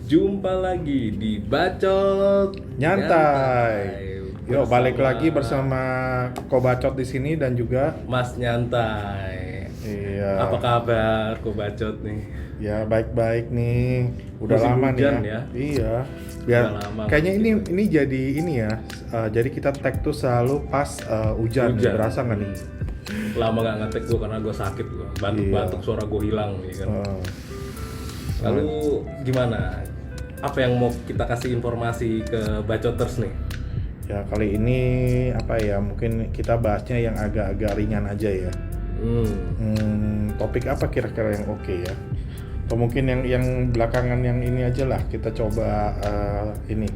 Jumpa lagi di Bacot Nyantai. Yuk balik lagi bersama Kobacot di sini dan juga Mas Nyantai. iya. Apa kabar Kobacot nih? Ya baik-baik nih. Udah Musim lama hujan nih ya. Iya. Biar Udah lama kayaknya gitu. ini jadi ini ya. Jadi kita tag tuh selalu pas hujan. Nih. Berasa nggak nih? Lama gak ngetek gue karena gue sakit gue. Batuk-batuk Iya. suara gue hilang nih kan. Eh, Lalu gimana? Apa yang mau kita kasih informasi ke Bacoters nih? ya kali ini apa ya? Mungkin kita bahasnya yang agak-agak ringan aja ya. Topik apa kira-kira yang oke ya? Atau mungkin yang belakangan yang ini aja lah kita coba ini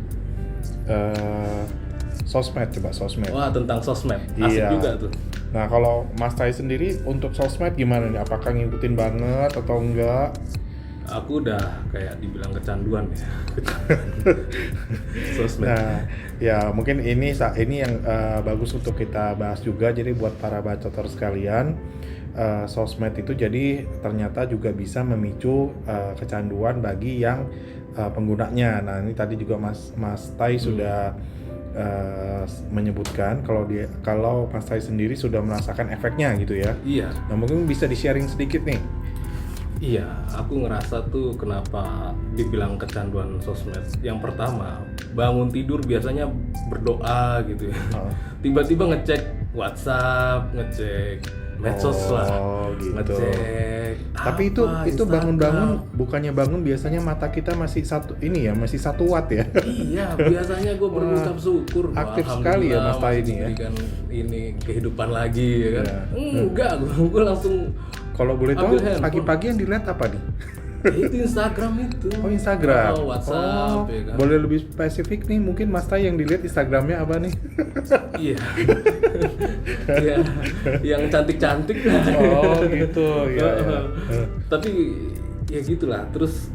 sosmed, coba sosmed. Wah, tentang sosmed. Asik Iya. juga tuh. Nah kalau Mas Tai sendiri untuk sosmed gimana nih? Apakah ngikutin banget atau enggak? Aku udah kayak dibilang kecanduan ya. Sosmed. Nah ya mungkin ini yang bagus untuk kita bahas juga. Jadi buat para bacoter sekalian, sosmed itu jadi ternyata juga bisa memicu kecanduan bagi yang penggunanya. Nah ini tadi juga Mas Tai sudah menyebutkan kalau Mas Tai sendiri sudah merasakan efeknya gitu ya. Iya. Nah mungkin bisa di-sharing sedikit nih. Iya, aku ngerasa tuh kenapa dibilang kecanduan sosmed. Yang pertama, bangun tidur biasanya berdoa gitu ya. Oh. Tiba-tiba ngecek WhatsApp, ngecek medsos lah, gitu. ngecek. Tapi itu Instagram. bangun-bangun bukannya bangun biasanya mata kita masih masih 1 watt ya. Iya, biasanya gue berucap syukur. Aktif Alhamdulillah, sekali ya Mas Tai masih ini ya. diberikan ini kehidupan lagi ya kan. Iya. Enggak, gue langsung Kalau boleh tahu ambil handphone. pagi-pagi yang dilihat apa nih? itu Instagram itu. Oh Instagram. Oh, WhatsApp ya kan. Boleh lebih spesifik nih mungkin Mas Tai yang dilihat Instagramnya apa nih? Iya. Iya, yang cantik-cantik lah. Oh gitu ya. Tapi ya gitulah. Terus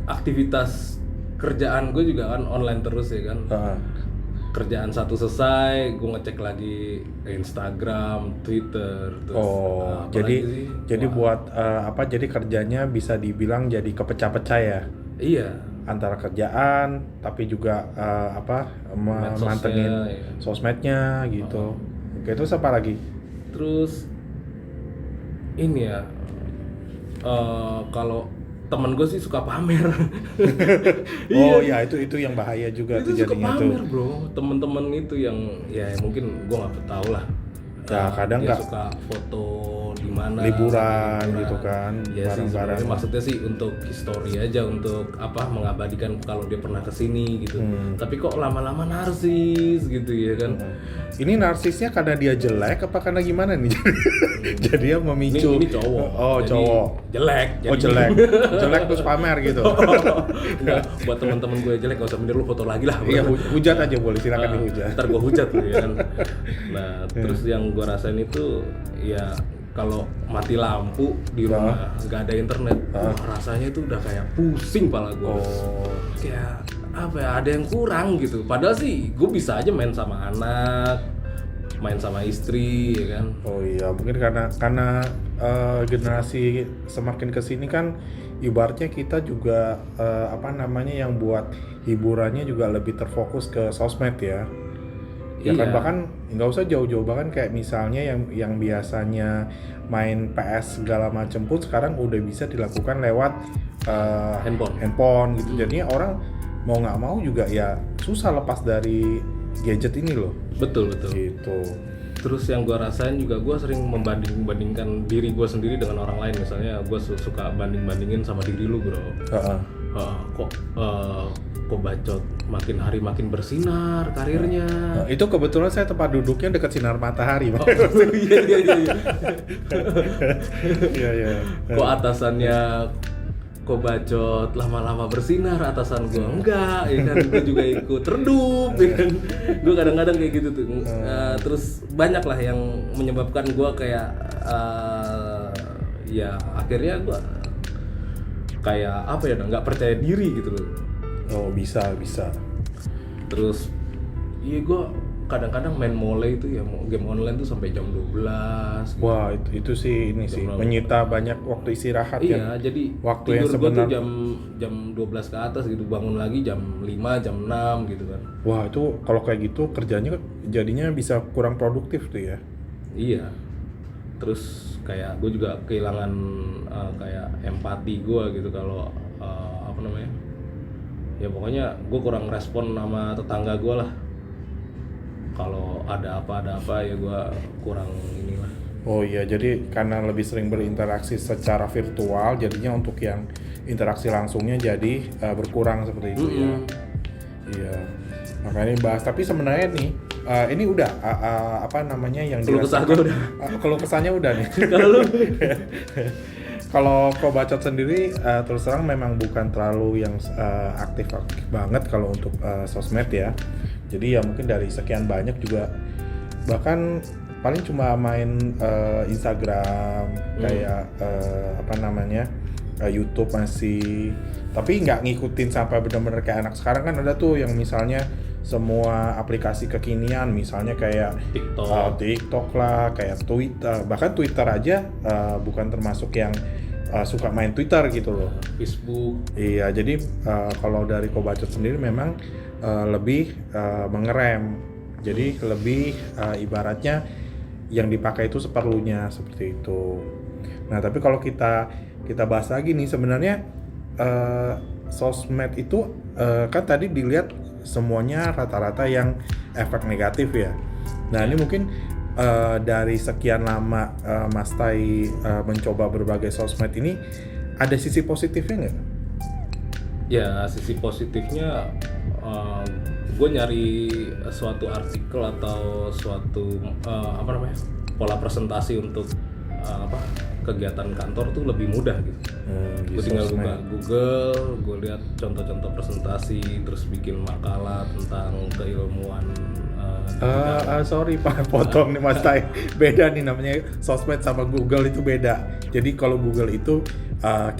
aktivitas kerjaan gue juga kan online terus ya kan. Kerjaan satu selesai, gue ngecek lagi Instagram, Twitter, terus Oh, apalagi sih? jadi Wah, buat jadi kerjanya bisa dibilang jadi kepecah-pecah ya. iya. Antara kerjaan tapi juga Medsosnya, mantengin iya. sosmednya gitu. Oke, terus apa lagi? Terus ini ya, kalau temen gue sih suka pamer. Oh ya itu yang bahaya juga tuh Itu suka jadinya pamer tuh. bro, temen-temen itu yang ya mungkin gue nggak tahu lah. Ya, kadang dia nggak- suka foto di mana Liburan gitu kan, ya sih bareng-bareng. sebenarnya maksudnya sih untuk history aja, untuk mengabadikan kalau dia pernah kesini gitu. Tapi kok lama-lama narsis gitu ya kan. Ini narsisnya karena dia jelek apa karena gimana nih? Jadi dia memicu. Ini cowok. Oh, Jadi cowok. jelek. Oh, jelek. Jelek terus pamer gitu. Enggak, buat teman-teman gue jelek gak usah bener lu foto lagi lah. Iya, hujat aja boleh, silakan Nah, dihujat. ntar gue hujat tuh ya kan. Nah terus yang gue rasain itu ya kalau mati lampu di rumah nggak ada internet, wah, rasanya itu udah kayak pusing pala gue. Oh. Kayak apa ya, ada yang kurang gitu. Padahal sih gue bisa aja main sama anak, main sama istri ya kan. Oh iya, mungkin karena generasi semakin kesini kan ibaratnya kita juga yang buat hiburannya juga lebih terfokus ke sosmed ya. Ya kan Iya. bahkan nggak usah jauh-jauh, bahkan kayak misalnya yang biasanya main PS segala macem pun sekarang udah bisa dilakukan lewat handphone gitu. Jadinya orang mau nggak mau juga ya susah lepas dari gadget ini loh. Betul. Gitu. Terus yang gue rasain juga, gue sering membandingkan diri gue sendiri dengan orang lain. Misalnya gue suka bandingin sama diri lu bro. Kok Bacot makin hari makin bersinar karirnya. Nah, itu kebetulan saya tempat duduknya dekat sinar matahari, Pak. Iya. Iya. Kok atasannya kok Bacot lama-lama bersinar, atasan gue enggak, ya kan. Gue juga ikut redup, ya kan. Gue kadang-kadang kayak gitu tuh. Terus banyak lah yang menyebabkan gue kayak ya akhirnya gue kayak nggak percaya diri gitu loh. Oh, bisa. Terus iya gue kadang-kadang main mole itu ya, game online tuh sampai jam 12 gitu. Wah, itu sih ini sih berapa? menyita banyak waktu istirahat Iya, ya. jadi Waktu yang tidur gua tuh sebenar. jam 12 ke atas gitu, bangun lagi jam 5, jam 6 gitu kan. Wah, itu kalau kayak gitu kerjanya jadinya bisa kurang produktif tuh ya. Iya. Terus kayak gue juga kehilangan kayak empati gue gitu kalau apa namanya? Ya pokoknya gue kurang respon sama tetangga gue lah. Kalau ada apa ya gue kurang inilah. Oh iya, jadi karena lebih sering berinteraksi secara virtual, jadinya untuk yang interaksi langsungnya jadi berkurang seperti itu ya. Iya, makanya bahas. Tapi sebenarnya nih, ini udah apa namanya yang Keluh kesah gue udah. Kalau kesannya udah nih. Kalau lu Kalau Kobacot sendiri terus terang memang bukan terlalu yang aktif banget kalau untuk sosmed ya. Jadi ya mungkin dari sekian banyak juga bahkan paling cuma main Instagram kayak apa namanya YouTube masih, tapi nggak ngikutin sampai benar-benar kayak anak sekarang kan ada tuh yang misalnya semua aplikasi kekinian misalnya kayak TikTok lah, kayak Twitter, bahkan Twitter aja bukan termasuk yang suka main Twitter gitu loh. Facebook. Iya, jadi kalau dari Kobacot sendiri memang lebih mengerem, jadi lebih ibaratnya yang dipakai itu seperlunya seperti itu. Nah, tapi kalau kita bahas lagi nih sebenarnya sosmed itu kan tadi dilihat semuanya rata-rata yang efek negatif ya. Nah, ini mungkin dari sekian lama Mas Tai mencoba berbagai sosmed ini ada sisi positifnya nggak? Ya sisi positifnya gue nyari suatu artikel atau suatu apa namanya pola presentasi untuk kegiatan kantor tuh lebih mudah gitu. Gue tinggal buka Google, gue lihat contoh-contoh presentasi, terus bikin makalah tentang keilmuan. Sorry Pak, potong nih Mas Tai. Beda nih namanya sosmed sama Google itu beda. Jadi kalau Google itu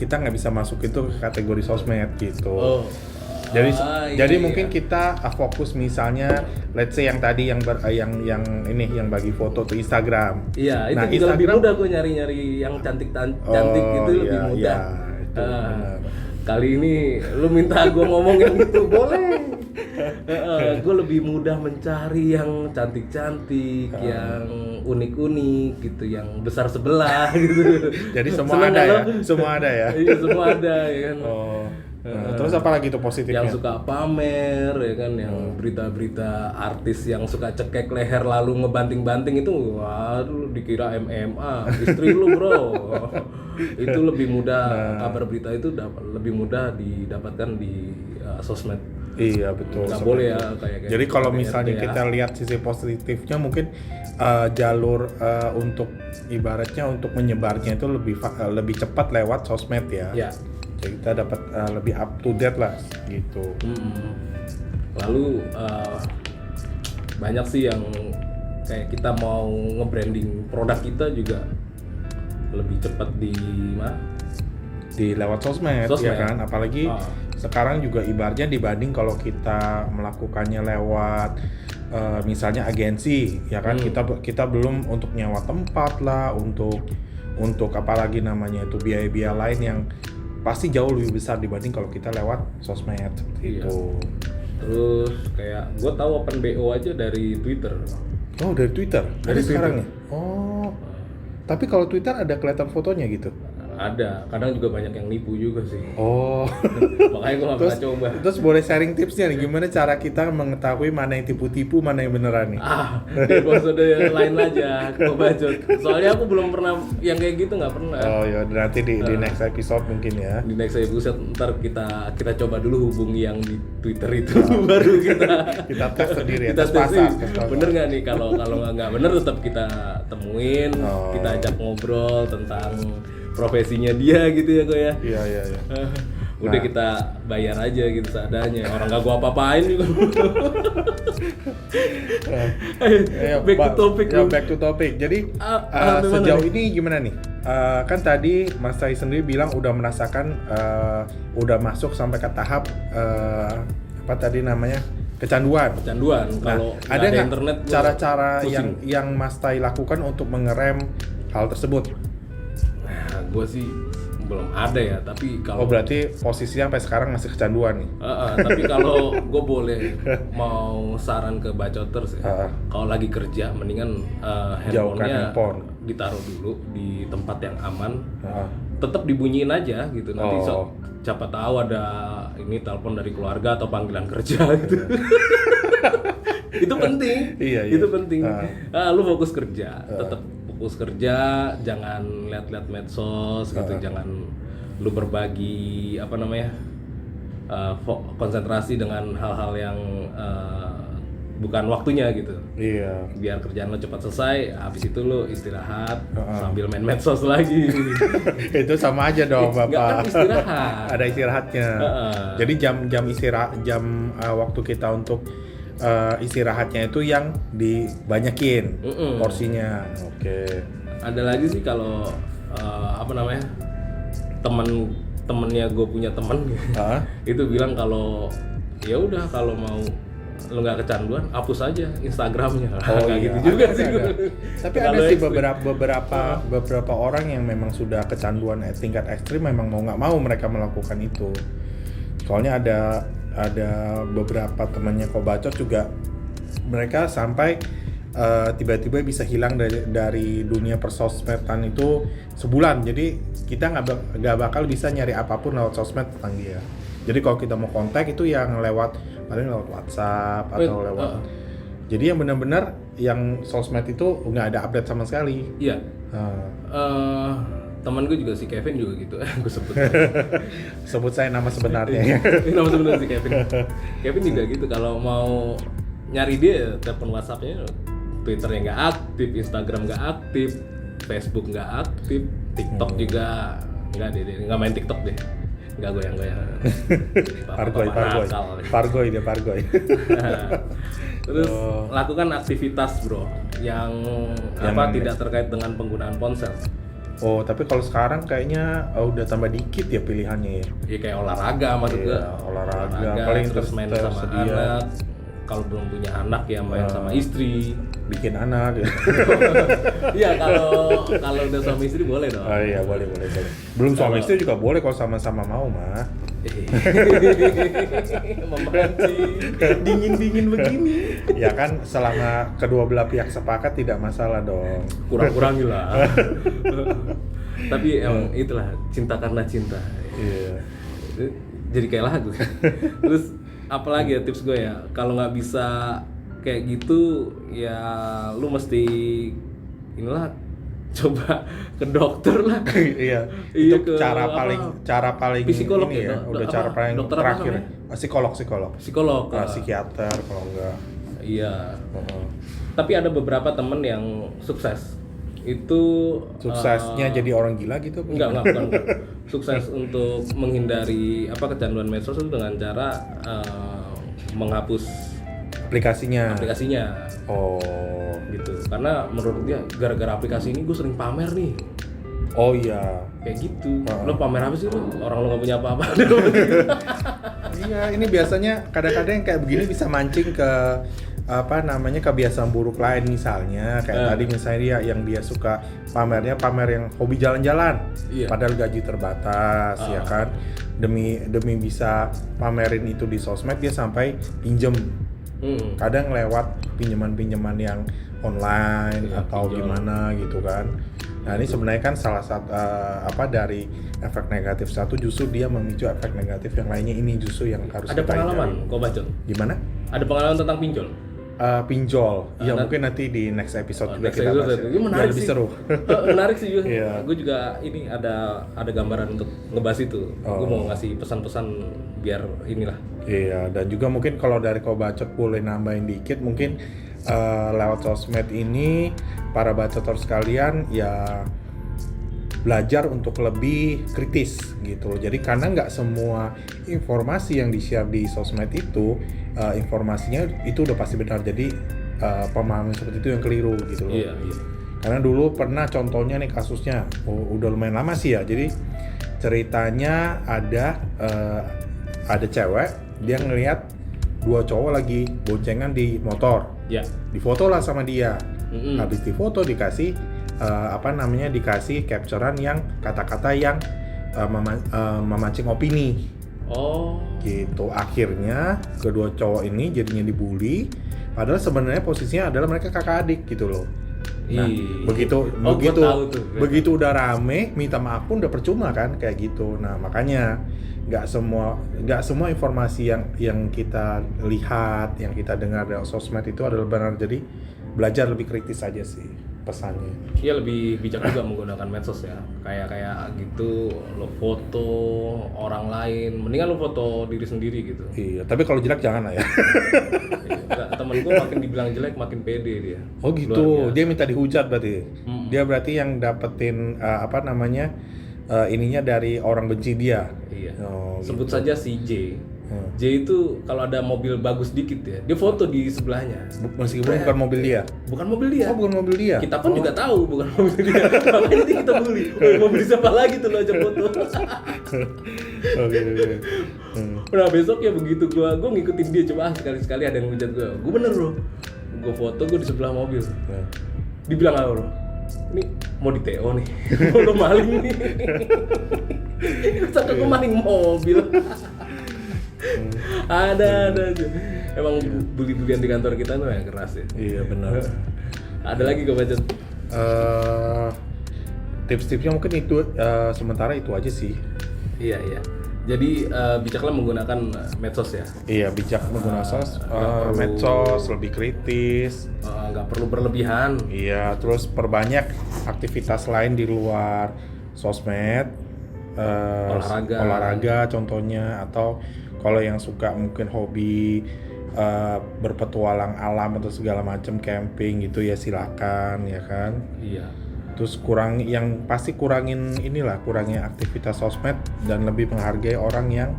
kita nggak bisa masuk itu ke kategori sosmed gitu. Jadi mungkin kita fokus misalnya let's say yang tadi yang bagi foto tuh Instagram. Iya, itu nah, juga Instagram, lebih mudah gue nyari-nyari yang cantik itu lebih mudah. Itu Kali ini lu minta gue ngomong yang itu boleh. Gue lebih mudah mencari yang cantik-cantik, yang unik-unik gitu, yang besar sebelah gitu. Jadi semua ada ya? Semua ada ya? Iya, semua ada ya kan. Terus apa lagi tuh positifnya? Yang suka pamer ya kan, yang berita-berita artis yang suka cekek leher lalu ngebanting-banting itu, waduh dikira MMA, istri lu bro. Itu lebih mudah, kabar berita itu lebih mudah didapatkan di sosmed. Iya betul. Nggak boleh ya kayak jadi kalau KDRT misalnya ya. kita lihat sisi positifnya mungkin jalur untuk ibaratnya untuk menyebarnya itu lebih cepat lewat sosmed ya. Ya. Jadi kita dapat lebih up to date lah gitu. Lalu banyak sih yang kayak kita mau nge-branding produk kita juga lebih cepat di lewat sosmed ya kan, apalagi sekarang juga ibaratnya dibanding kalau kita melakukannya lewat misalnya agensi ya kan, kita belum untuk nyewa tempat lah, untuk apalagi namanya itu biaya-biaya lain yang pasti jauh lebih besar dibanding kalau kita lewat sosmed seperti itu. Terus kayak gue tahu Open BO aja dari Twitter. Oh, dari Twitter? Dari sekarang nih? Oh, tapi kalau Twitter ada kelihatan fotonya gitu? Ada, kadang juga banyak yang nipu juga sih. Oh. Makanya gue gak pernah coba. Terus boleh sharing tipsnya nih, gimana cara kita mengetahui mana yang tipu-tipu, mana yang beneran nih? Episode lain aja, Kobacot. Soalnya aku belum pernah yang kayak gitu, nggak pernah. Oh ya, nanti di next episode mungkin ya. Di next episode ntar kita coba dulu hubungi yang di Twitter itu, baru kita tes sendiri ya, kita tes pasar. Bener nggak nih? Kalau nggak bener tetap kita temuin, kita ajak ngobrol tentang profesinya dia gitu ya kok ya. Iya. Udah kita bayar aja gitu seadanya. Orang nggak gua apa-apain juga. Back to topic. Jadi sejauh ini gimana nih? Kan tadi Mas Tai sendiri bilang udah merasakan udah masuk sampai ke tahap apa tadi namanya Kecanduan. Kalau nggak ada nggak internet gua cara-cara pusing. yang Mas Tai lakukan untuk mengerem hal tersebut? Nah, gue sih belum ada ya, tapi Oh kalau berarti posisinya sampai sekarang masih kecanduan nih? tapi kalau gue boleh mau saran ke bacoters ya, kalau lagi kerja mendingan Jauhkan handphonenya handphone. ditaruh dulu di tempat yang aman, Heeh. tetap dibunyiin aja gitu, nanti Oh. siapa tahu ada ini telepon dari keluarga atau panggilan kerja gitu. Itu penting. Iya. Itu penting. Lu fokus kerja, tetap fokus kerja, jangan lihat-lihat medsos gitu, jangan lu berbagi apa namanya, konsentrasi dengan hal-hal yang bukan waktunya gitu. Iya. Biar kerjaan lo cepat selesai, habis itu lo istirahat sambil main medsos lagi. Itu sama aja dong Nggak, Bapak. kan istirahat. Ada istirahatnya. Jadi jam istirahat, waktu kita untuk istirahatnya itu yang dibanyakin porsinya. Oke. Ada lagi sih kalau apa namanya, temennya gue punya temen itu bilang kalau ya udah kalau mau lo nggak kecanduan hapus aja Instagramnya. Kayak gitu juga sih gue. Tapi ada sih beberapa orang yang memang sudah kecanduan tingkat ekstrim, memang mau nggak mau mereka melakukan itu. Soalnya ada beberapa temannya Kobacot juga, mereka sampai tiba-tiba bisa hilang dari dunia persosmedan itu sebulan. Jadi kita nggak bakal bisa nyari apapun lewat sosmed tentang dia. Jadi kalau kita mau kontak itu yang paling lewat WhatsApp atau lewat. Jadi yang benar-benar yang sosmed itu nggak ada update sama sekali. Iya. Teman gue juga si Kevin juga gitu. Gue sebut. Sebut saya nama sebenarnya. Nama sebenarnya si Kevin. Kevin juga gitu. Kalau mau nyari dia, telepon WhatsApp-nya, Twitternya nggak aktif, Instagram nggak aktif, Facebook nggak aktif, TikTok juga nggak deh, nggak main TikTok deh. Nggak goyang-goyang. Pargoy. Terus lakukan aktivitas bro yang apa tidak terkait dengan penggunaan ponsel. Oh, tapi kalau sekarang kayaknya udah tambah dikit ya pilihannya ya. Ya kayak olahraga maksud gue. Olahraga paling terus main sama anak. Kalau belum punya anak ya main sama istri. Bikin anak ya. Iya, kalau udah suami istri boleh dong. Oh iya, boleh. Belum suami istri juga boleh kalau sama-sama mau mah. Memancing dingin begini. Ya kan, selama kedua belah pihak sepakat tidak masalah dong. Kurang-kurangi lah. Tapi emang itulah cinta karena cinta. Iya. Jadi kayak lagu. Terus apalagi ya tips gue ya, kalau nggak bisa kayak gitu ya lu mesti inilah, coba ke dokter lah. Iya. Itu cara paling psikolog ini ya. Udah cara paling dokter terakhir. Psikolog. Psikiater kalau enggak. Iya. Tapi ada beberapa temen yang sukses. Itu Suksesnya jadi orang gila gitu? Enggak, bukan. Sukses untuk menghindari kecanduan medsos itu dengan cara menghapus aplikasinya. Oh, gitu. Karena menurut dia gara-gara aplikasi ini gue sering pamer nih. Oh iya. Kayak gitu. Lo pamer apa sih lo? Orang lo nggak punya apa-apa. Iya, ini biasanya kadang-kadang kayak begini bisa mancing ke kebiasaan buruk lain, misalnya kayak tadi misalnya dia suka pamer yang hobi jalan-jalan, padahal gaji terbatas, ya kan, demi bisa pamerin itu di sosmed dia sampai pinjem, kadang lewat pinjaman yang online atau gimana gitu kan. Nah ini sebenarnya kan salah satu dari efek negatif satu, justru dia memicu efek negatif yang lainnya, ini justru yang harus ada kita pengalaman kok Bacot? Gimana? Ada pengalaman tentang pinjol? Pinjol, ya mungkin nanti di next episode juga kita bahas. Ini menarik sih. Lebih seru. Menarik sih juga. Yeah. Gue juga ini ada gambaran untuk ngebahas itu. Gue mau ngasih pesan-pesan biar inilah. Iya, dan juga mungkin kalau dari Kobacot boleh nambahin dikit, mungkin lewat sosmed ini para bacotor sekalian ya belajar untuk lebih kritis gitu. Jadi karena nggak semua informasi yang di-share di sosmed itu informasinya itu udah pasti benar. Jadi pemahaman seperti itu yang keliru gitu loh. Iya. Karena dulu pernah contohnya nih kasusnya, udah lumayan lama sih ya. Jadi ceritanya ada cewek, dia ngelihat dua cowok lagi boncengan di motor, Ya. difoto lah sama dia. Mm-mm. Habis difoto dikasih dikasih capturean yang kata-kata yang memancing opini. Oh. Gitu. Akhirnya kedua cowok ini jadinya dibully, padahal sebenarnya posisinya adalah mereka kakak adik gitu loh. Nah, begitu gua tahu tuh. begitu udah rame, minta maaf pun udah percuma kan kayak gitu. Nah, makanya nggak semua informasi yang kita lihat, yang kita dengar dari sosmed itu adalah benar. Jadi belajar lebih kritis aja sih pesannya. Iya, lebih bijak juga menggunakan medsos ya. Kayak gitu lo foto orang lain, mendingan lo foto diri sendiri gitu. Iya, tapi kalau jelek jangan lah ya. Temen gue makin dibilang jelek makin pede dia. Oh gitu, dia minta dihujat berarti. Dia berarti yang dapetin ininya dari orang benci dia. Iya. Oh, Sebut gitu. saja si J. J itu kalau ada mobil bagus dikit ya, dia foto di sebelahnya. Meskipun bukan mobil dia. Bukan mobil dia. Oh, bukan mobil dia. Kita pun juga tahu bukan mobil dia. Makanya nanti kita bully. Mobil siapa lagi tuh lo ajak foto. Oke. Nah besok ya begitu gua ngikutin dia, coba sekali-sekali ada yang ngejat gua bener bro, gua foto gua di sebelah mobil. Dibilang apa bro? Ini mau di TO nih, mau maling nih. Sangka gua maling mobil. Ada aja. Emang bully-bulian di kantor kita tuh yang keras ya. Iya benar. Ada lagi gua baca. Tips-tipsnya mungkin itu sementara itu aja sih. Iya. Jadi bijaklah menggunakan medsos ya. Iya, bijak menggunakan perlu- medsos, lebih kritis. Nggak perlu berlebihan. Iya, terus perbanyak aktivitas lain di luar sosmed, olahraga contohnya, atau kalau yang suka mungkin hobi berpetualang alam atau segala macam camping gitu ya silakan ya kan. Iya. Terus kurangin aktivitas sosmed dan lebih menghargai orang yang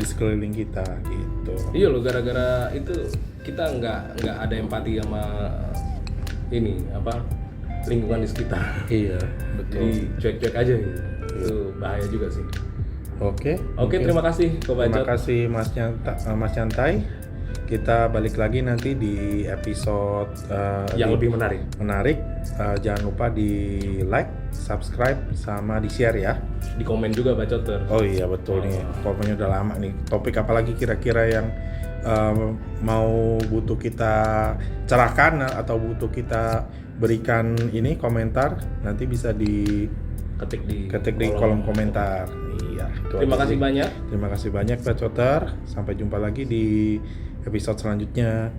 di sekeliling kita gitu. Iya loh, gara-gara itu kita nggak ada empati sama lingkungan di sekitar. Iya, betul. Jadi cuek-cuek aja gitu. Itu bahaya juga sih. Oke, Terima kasih Ko terima Bacot. kasih Mas Nyantai. Kita balik lagi nanti di episode Yang lebih menarik. Jangan lupa di like, subscribe, sama di share ya. Di komen juga Bacoter. Oh iya betul nih, komennya udah lama nih. Topik apa lagi kira-kira yang mau butuh kita cerahkan atau butuh kita berikan ini komentar, nanti bisa ketik di kolom komentar. Iya, itu Terima aja kasih sih. banyak. Terima kasih banyak Bacoter. Sampai jumpa lagi di episode selanjutnya.